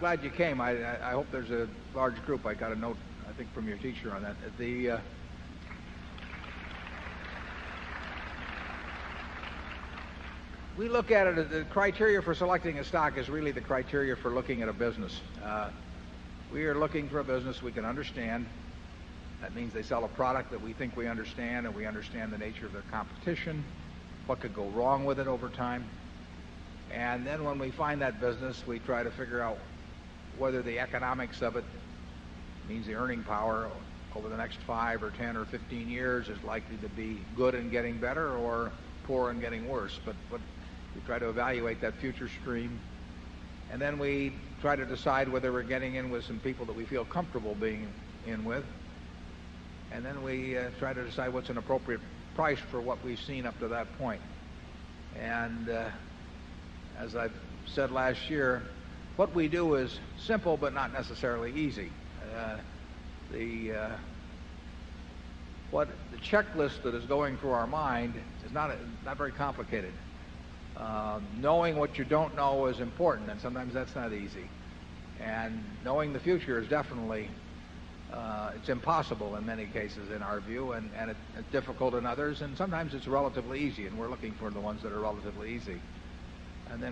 Glad you came. I hope there's a large group. I got a note, I think, from your teacher on that. We look at it, the criteria for selecting a stock is really the criteria for looking at a business. We are looking for a business we can understand. That means they sell a product that we think we understand, and we understand the nature of their competition, what could go wrong with it over time. And then when we find that business, we try to figure out whether the economics of it, means the earning power over the next 5 or 10 or 15 years, is likely to be good and getting better or poor and getting worse. But we try to evaluate that future stream, and then we try to decide whether we're getting in with some people that we feel comfortable being in with, and then we try to decide what's an appropriate price for what we've seen up to that point. And as I've said last year, what we do is simple but not necessarily easy. The checklist that is going through our mind is not very complicated. Knowing what you don't know is important, and sometimes that's not easy. And knowing the future is definitely it's impossible in many cases in our view, and it's difficult in others, and sometimes it's relatively easy, and we're looking for the ones that are relatively easy. And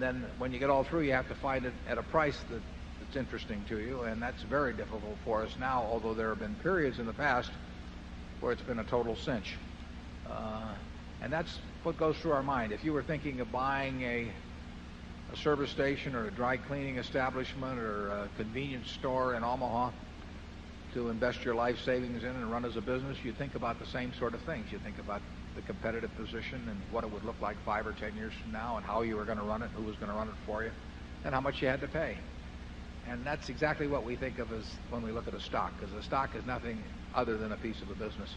then when you get all through, you have to find it at a price that's interesting to you, and that's very difficult for us now, although there have been periods in the past where it's been a total cinch. And that's what goes through our mind. If you were thinking of buying a service station or a dry cleaning establishment or a convenience store in Omaha to invest your life savings in and run as a business, you think about the same sort of things. You think about the competitive position and what it would look like 5 or 10 years from now, and how you were going to run it, who was going to run it for you, and how much you had to pay. And that's exactly what we think of as when we look at a stock, because a stock is nothing other than a piece of a business.